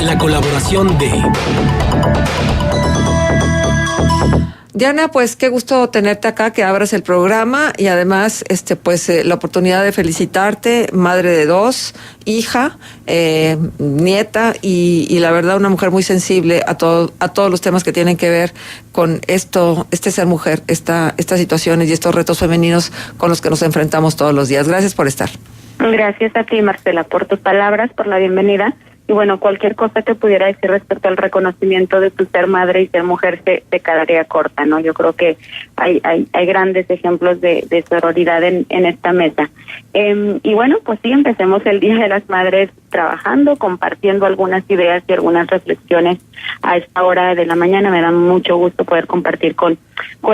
la colaboración de... Diana, pues qué gusto tenerte acá, que abras el programa y además la oportunidad de felicitarte, madre de 2, hija, nieta y la verdad una mujer muy sensible a todos los temas que tienen que ver con ser mujer, estas situaciones y estos retos femeninos con los que nos enfrentamos todos los días. Gracias por estar. Gracias a ti, Marcela, por tus palabras, por la bienvenida. Y bueno, cualquier cosa que pudiera decir respecto al reconocimiento de tu ser madre y ser mujer se quedaría corta, ¿no? Yo creo que hay grandes ejemplos de sororidad en esta mesa. Y bueno, pues sí, empecemos el Día de las Madres trabajando, compartiendo algunas ideas y algunas reflexiones a esta hora de la mañana. Me da mucho gusto poder compartir con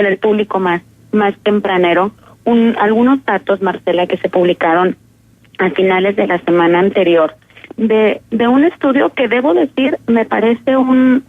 el público más tempranero algunos datos, Marcela, que se publicaron a finales de la semana anterior, de un estudio que debo decir me parece un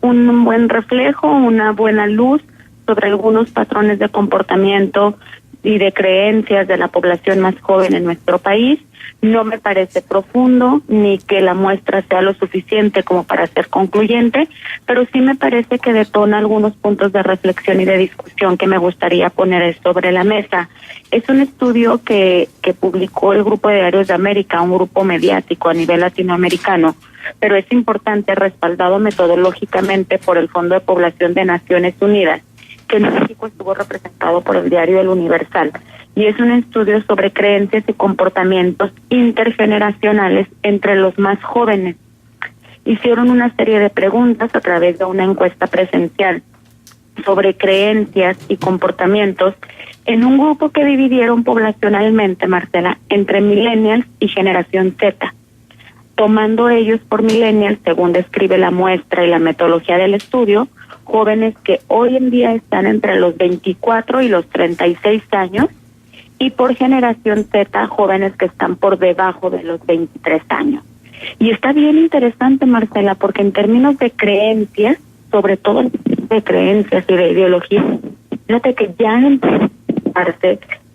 buen reflejo, una buena luz sobre algunos patrones de comportamiento y de creencias de la población más joven en nuestro país. No me parece profundo ni que la muestra sea lo suficiente como para ser concluyente, pero sí me parece que detona algunos puntos de reflexión y de discusión que me gustaría poner sobre la mesa. Es un estudio que publicó el Grupo de Diarios de América, un grupo mediático a nivel latinoamericano, pero es importante, respaldado metodológicamente por el Fondo de Población de Naciones Unidas, que en México estuvo representado por el diario El Universal, y es un estudio sobre creencias y comportamientos intergeneracionales entre los más jóvenes. Hicieron una serie de preguntas a través de una encuesta presencial sobre creencias y comportamientos en un grupo que dividieron poblacionalmente, Marcela, entre millennials y generación Z, tomando ellos por millennials, según describe la muestra y la metodología del estudio, jóvenes que hoy en día están entre los 24 y los 36 años, y por generación Z, jóvenes que están por debajo de los 23 años. Y está bien interesante, Marcela, porque en términos de creencias, sobre todo de creencias y de ideología, fíjate que ya empieza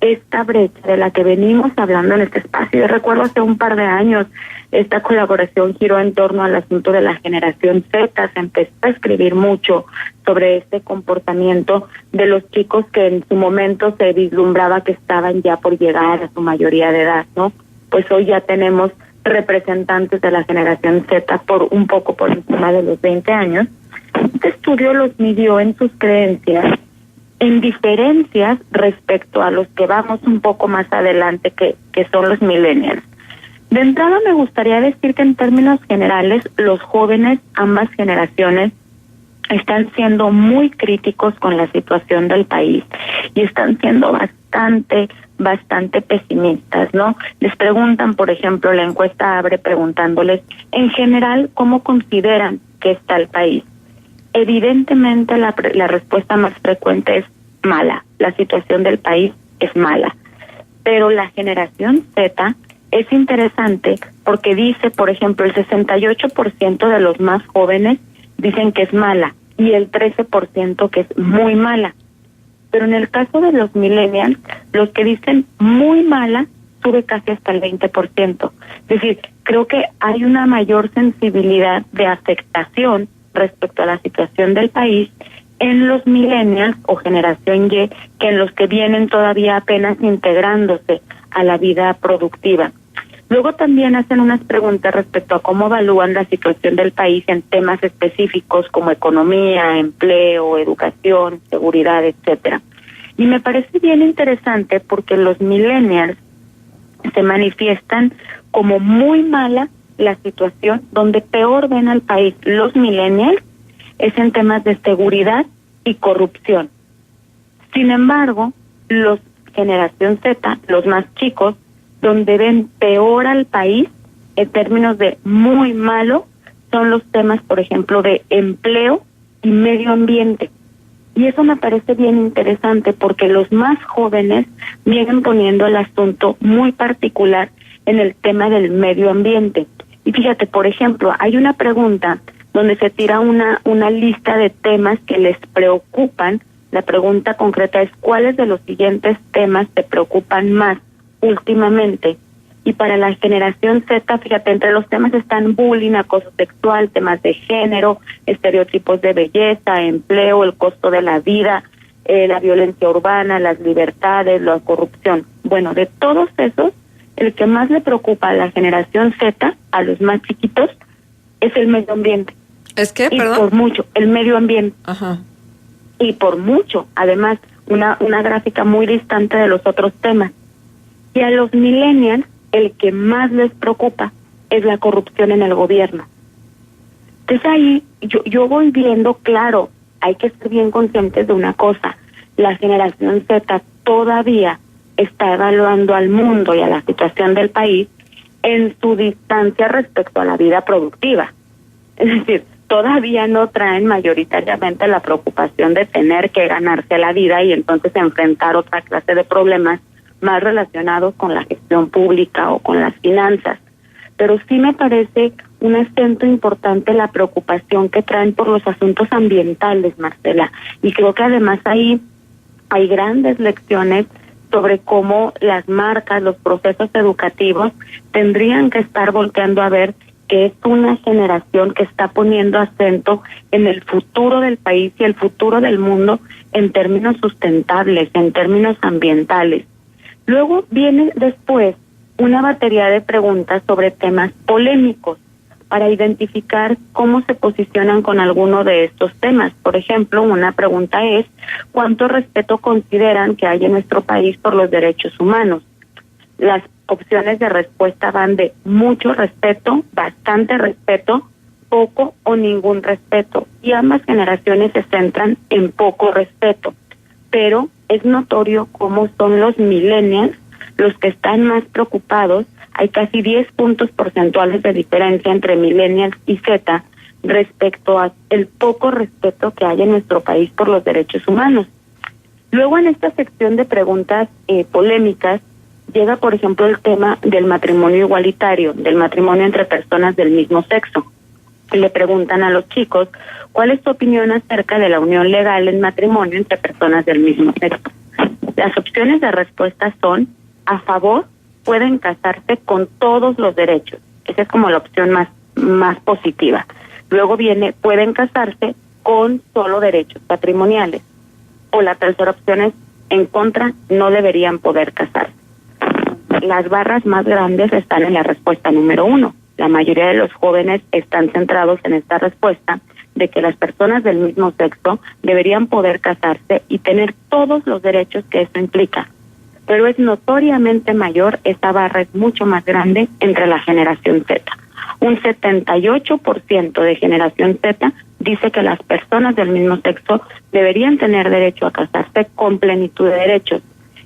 esta brecha de la que venimos hablando en este espacio. Yo recuerdo hace un par de años esta colaboración giró en torno al asunto de la generación Z. Se empezó a escribir mucho sobre este comportamiento de los chicos que en su momento se vislumbraba que estaban ya por llegar a su mayoría de edad, ¿no? Pues hoy ya tenemos representantes de la generación Z un poco por encima de los 20 años. Este estudio los midió en sus creencias en diferencias respecto a los que vamos un poco más adelante, que son los millennials. De entrada me gustaría decir que en términos generales los jóvenes, ambas generaciones, están siendo muy críticos con la situación del país y están siendo bastante pesimistas, ¿no? Les preguntan, por ejemplo, la encuesta abre preguntándoles en general cómo consideran que está el país. Evidentemente la respuesta más frecuente es mala, la situación del país es mala, pero la generación Z es interesante porque dice, por ejemplo, el 68% de los más jóvenes dicen que es mala y el 13% que es muy mala. Pero en el caso de los millennials, los que dicen muy mala sube casi hasta el 20%. Es decir, creo que hay una mayor sensibilidad de afectación respecto a la situación del país en los millennials o generación Y que en los que vienen todavía apenas integrándose a la vida productiva. Luego también hacen unas preguntas respecto a cómo evalúan la situación del país en temas específicos como economía, empleo, educación, seguridad, etcétera. Y me parece bien interesante porque los millennials se manifiestan como muy mala la situación, donde peor ven al país los millennials es en temas de seguridad y corrupción. Sin embargo, los generación Z, los más chicos, donde ven peor al país en términos de muy malo, son los temas, por ejemplo, de empleo y medio ambiente. Y eso me parece bien interesante porque los más jóvenes vienen poniendo el asunto muy particular en el tema del medio ambiente. Y fíjate, por ejemplo, hay una pregunta donde se tira una lista de temas que les preocupan. La pregunta concreta es: ¿cuáles de los siguientes temas te preocupan más últimamente? Y para la generación Z, fíjate, entre los temas están bullying, acoso sexual, temas de género, estereotipos de belleza, empleo, el costo de la vida, la violencia urbana, las libertades, la corrupción. Bueno, de todos esos, el que más le preocupa a la generación Z, a los más chiquitos, es el medio ambiente. ¿Es qué, y perdón? Por mucho, el medio ambiente. Ajá. Y por mucho, además, una gráfica muy distante de los otros temas. Y a los millennials, el que más les preocupa es la corrupción en el gobierno. Entonces ahí yo voy viendo, claro, hay que ser bien conscientes de una cosa. La generación Z todavía está evaluando al mundo y a la situación del país en su distancia respecto a la vida productiva. Es decir, todavía no traen mayoritariamente la preocupación de tener que ganarse la vida y entonces enfrentar otra clase de problemas más relacionados con la gestión pública o con las finanzas. Pero sí me parece un acento importante la preocupación que traen por los asuntos ambientales, Marcela. Y creo que además ahí hay grandes lecciones sobre cómo las marcas, los procesos educativos tendrían que estar volteando a ver que es una generación que está poniendo acento en el futuro del país y el futuro del mundo en términos sustentables, en términos ambientales. Luego viene después una batería de preguntas sobre temas polémicos para identificar cómo se posicionan con alguno de estos temas. Por ejemplo, una pregunta es, ¿cuánto respeto consideran que hay en nuestro país por los derechos humanos? Las opciones de respuesta van de mucho respeto, bastante respeto, poco o ningún respeto. Y ambas generaciones se centran en poco respeto. Pero es notorio cómo son los millennials los que están más preocupados. Hay casi 10 puntos porcentuales de diferencia entre millennials y Z respecto a el poco respeto que hay en nuestro país por los derechos humanos. Luego, en esta sección de preguntas polémicas, llega, por ejemplo, el tema del matrimonio igualitario, del matrimonio entre personas del mismo sexo. Y le preguntan a los chicos, ¿cuál es tu opinión acerca de la unión legal en matrimonio entre personas del mismo sexo? Las opciones de respuesta son, a favor, pueden casarse con todos los derechos. Esa es como la opción más positiva. Luego viene, pueden casarse con solo derechos patrimoniales. O la tercera opción es, en contra, no deberían poder casarse. Las barras más grandes están en la respuesta número 1. La mayoría de los jóvenes están centrados en esta respuesta de que las personas del mismo sexo deberían poder casarse y tener todos los derechos que eso implica. Pero es notoriamente mayor, esta barra es mucho más grande entre la generación Z. Un 78% de generación Z dice que las personas del mismo sexo deberían tener derecho a casarse con plenitud de derechos.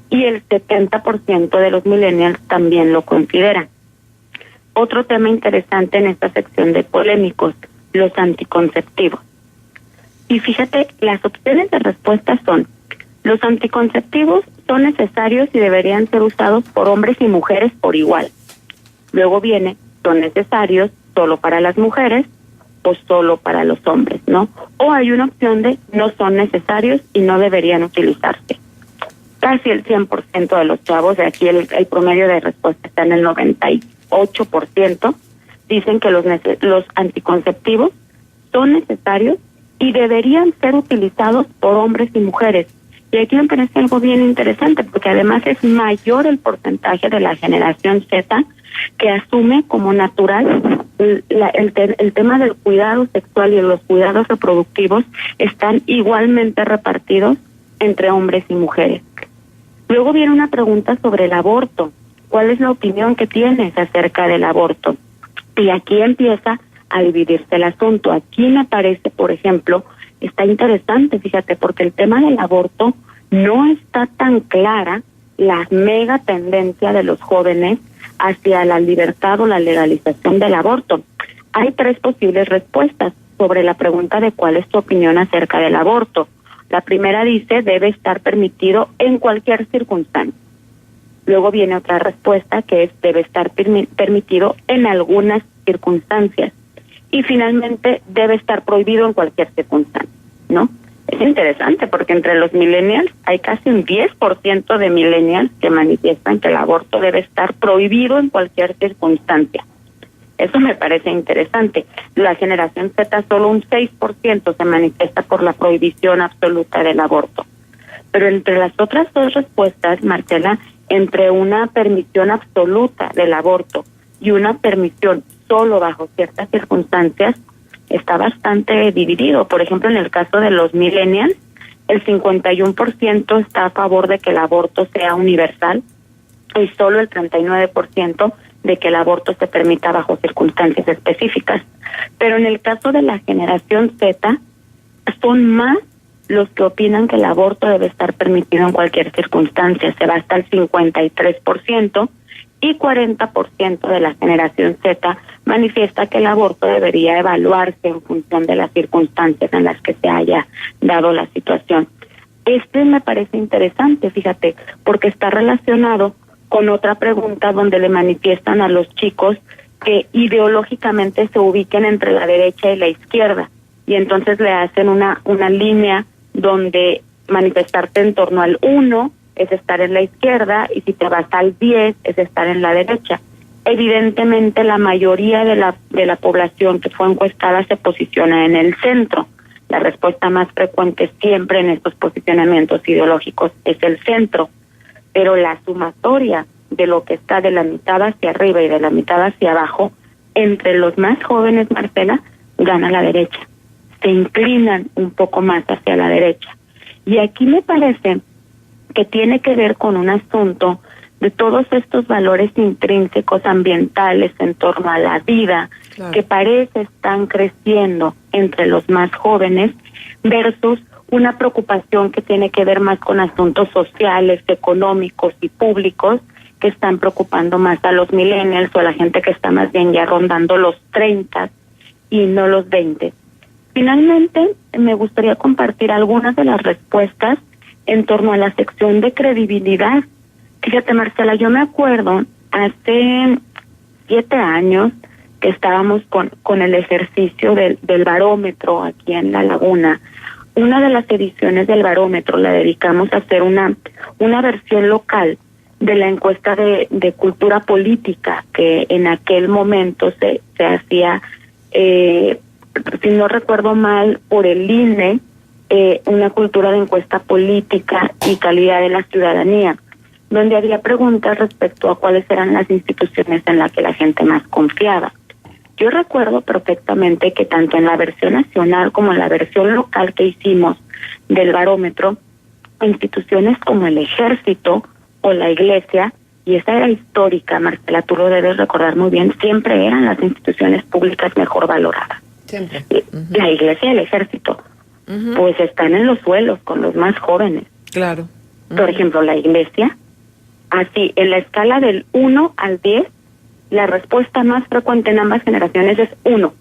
Y el 70% de los millennials también lo consideran. Otro tema interesante en esta sección de polémicos, los anticonceptivos. Y fíjate, las opciones de respuesta son, los anticonceptivos son necesarios y deberían ser usados por hombres y mujeres por igual. Luego viene, son necesarios solo para las mujeres o solo para los hombres, ¿no? O hay una opción de no son necesarios y no deberían utilizarse. Casi el 100% de los chavos, de aquí el promedio de respuesta está en el 98%, dicen que los anticonceptivos son necesarios y deberían ser utilizados por hombres y mujeres. Y aquí me parece algo bien interesante, porque además es mayor el porcentaje de la generación Z que asume como natural el tema del cuidado sexual y los cuidados reproductivos están igualmente repartidos entre hombres y mujeres. Luego viene una pregunta sobre el aborto. ¿Cuál es la opinión que tienes acerca del aborto? Y aquí empieza a dividirse el asunto. Aquí me parece, por ejemplo, está interesante, fíjate, porque el tema del aborto no está tan clara la mega tendencia de los jóvenes hacia la libertad o la legalización del aborto. Hay 3 posibles respuestas sobre la pregunta de cuál es tu opinión acerca del aborto. La primera dice, debe estar permitido en cualquier circunstancia. Luego viene otra respuesta que es, debe estar permitido en algunas circunstancias. Y finalmente, debe estar prohibido en cualquier circunstancia, ¿no? Es interesante porque entre los millennials hay casi un 10% de millennials que manifiestan que el aborto debe estar prohibido en cualquier circunstancia. Eso me parece interesante. La generación Z, solo un 6% se manifiesta por la prohibición absoluta del aborto. Pero entre las otras dos respuestas, Marcela, entre una permisión absoluta del aborto y una permisión solo bajo ciertas circunstancias, está bastante dividido. Por ejemplo, en el caso de los millennials, el 51% está a favor de que el aborto sea universal y solo el 39% de que el aborto se permita bajo circunstancias específicas. Pero en el caso de la generación Z, son más los que opinan que el aborto debe estar permitido en cualquier circunstancia. Se va hasta el 53%, y 40% de la generación Z manifiesta que el aborto debería evaluarse en función de las circunstancias en las que se haya dado la situación. Este me parece interesante, fíjate, porque está relacionado con otra pregunta donde le manifiestan a los chicos que ideológicamente se ubiquen entre la derecha y la izquierda, y entonces le hacen una línea donde manifestarte en torno al 1 es estar en la izquierda, y si te vas al 10 es estar en la derecha. Evidentemente la mayoría de la población que fue encuestada se posiciona en el centro. La respuesta más frecuente siempre en estos posicionamientos ideológicos es el centro, pero la sumatoria de lo que está de la mitad hacia arriba y de la mitad hacia abajo, entre los más jóvenes, Marcela, gana la derecha. Se inclinan un poco más hacia la derecha. Y aquí me parece que tiene que ver con un asunto de todos estos valores intrínsecos ambientales en torno a la vida, claro, que parece están creciendo entre los más jóvenes, versus una preocupación que tiene que ver más con asuntos sociales, económicos y públicos, que están preocupando más a los millennials o a la gente que está más bien ya rondando los 30 y no los 20. Finalmente, me gustaría compartir algunas de las respuestas en torno a la sección de credibilidad. Fíjate, Marcela, yo me acuerdo hace 7 años que estábamos con el ejercicio del barómetro aquí en La Laguna. Una de las ediciones del barómetro la dedicamos a hacer una versión local de la encuesta de cultura política que en aquel momento se hacía, si no recuerdo mal, por el INE, una cultura de encuesta política y calidad de la ciudadanía, donde había preguntas respecto a cuáles eran las instituciones en las que la gente más confiaba. Yo recuerdo perfectamente que tanto en la versión nacional como en la versión local que hicimos del barómetro, instituciones como el Ejército o la Iglesia, y esa era histórica, Marcela, tú lo debes recordar muy bien, siempre eran las instituciones públicas mejor valoradas. Siempre. La Iglesia y el Ejército, pues están en los suelos con los más jóvenes. Claro. Por ejemplo, la Iglesia, así, en la escala del 1 al 10, la respuesta más frecuente en ambas generaciones es 1.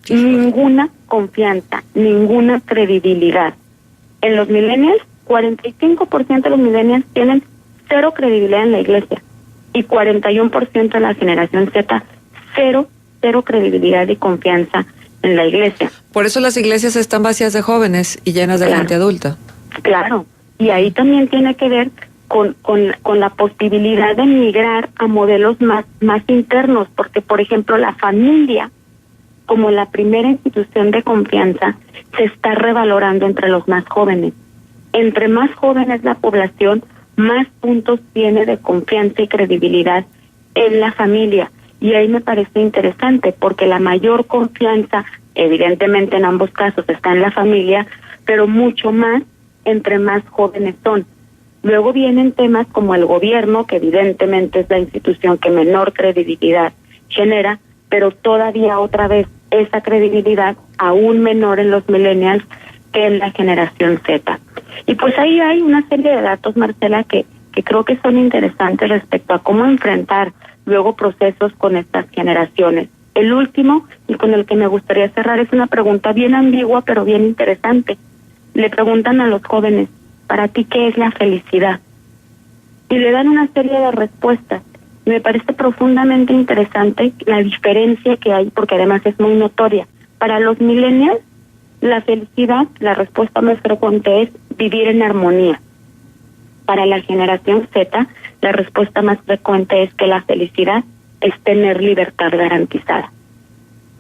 Sí, ninguna confianza, ninguna credibilidad. En los millennials, 45% de los millennials tienen 0 credibilidad en la Iglesia, y 41% en la generación Z, cero credibilidad y confianza en la Iglesia. Por eso las iglesias están vacías de jóvenes y llenas de gente adulta. Claro, y ahí también tiene que ver con la posibilidad de migrar a modelos más internos, porque por ejemplo la familia, como la primera institución de confianza, se está revalorando entre los más jóvenes. Entre más joven es la población, más puntos tiene de confianza y credibilidad en la familia. Y ahí me parece interesante, porque la mayor confianza, evidentemente en ambos casos, está en la familia, pero mucho más entre más jóvenes son. Luego vienen temas como el gobierno, que evidentemente es la institución que menor credibilidad genera, pero todavía otra vez esa credibilidad aún menor en los millennials que en la generación Z. Y pues ahí hay una serie de datos, Marcela, que creo que son interesantes respecto a cómo enfrentar luego procesos con estas generaciones. El último, y con el que me gustaría cerrar, es una pregunta bien ambigua pero bien interesante. Le preguntan a los jóvenes, ¿para ti qué es la felicidad? Y le dan una serie de respuestas. Y me parece profundamente interesante la diferencia que hay, porque además es muy notoria. Para los millennials, La felicidad, la respuesta más frecuente es vivir en armonía. Para la generación Z, la respuesta más frecuente es que la felicidad es tener libertad garantizada.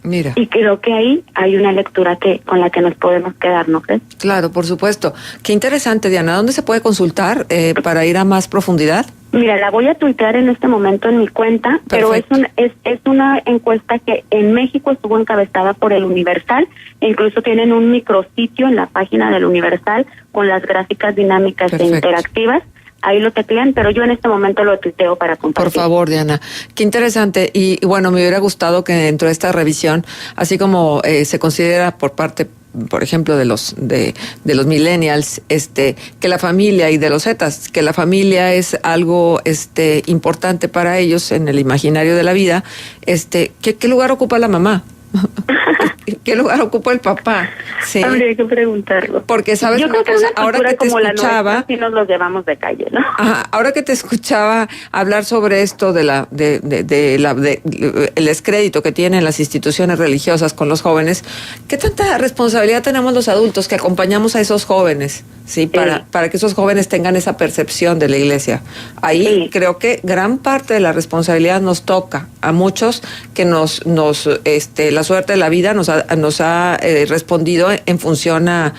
Mira. Y creo que ahí hay una lectura con la que nos podemos quedar, ¿no crees? Claro, por supuesto. Qué interesante, Diana. ¿Dónde se puede consultar para ir a más profundidad? Mira, la voy a tuitear en este momento en mi cuenta, Perfecto. pero es una encuesta que en México estuvo encabezada por el Universal, e incluso tienen un micrositio en la página del Universal con las gráficas dinámicas Perfecto. e interactivas. Ahí lo teclean, pero yo en este momento lo tuiteo para compartir. Por favor, Diana. Qué interesante. Y bueno, me hubiera gustado que dentro de esta revisión, así como se considera por parte, por ejemplo, de los millennials, que la familia, y de los Zetas, que la familia es algo importante para ellos en el imaginario de la vida, ¿qué lugar ocupa la mamá? ¿Qué lugar ocupa el papá? Sí. Habría que preguntarlo. Porque, ¿sabes? Yo creo que cosa, una ahora que te como escuchaba, la nuestra, sí nos los llevamos de calle, ¿no? Ajá, ahora que te escuchaba hablar sobre esto de el descrédito que tienen las instituciones religiosas con los jóvenes, ¿qué tanta responsabilidad tenemos los adultos que acompañamos a esos jóvenes? Sí, para que esos jóvenes tengan esa percepción de la iglesia. Ahí creo que gran parte de la responsabilidad nos toca a muchos que la suerte de la vida nos ha respondido en función a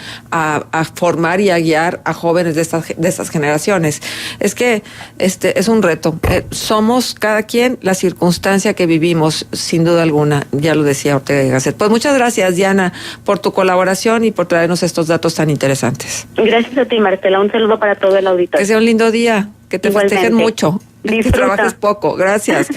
formar y a guiar a jóvenes de estas generaciones. Es que es un reto. Somos cada quien la circunstancia que vivimos, sin duda alguna. Ya lo decía Ortega y Gasset. Pues muchas gracias, Diana, por tu colaboración y por traernos estos datos tan interesantes. Gracias a ti, Marcela. Un saludo para todo el auditorio. Que sea un lindo día, que te festejen mucho, que trabajes poco. Gracias.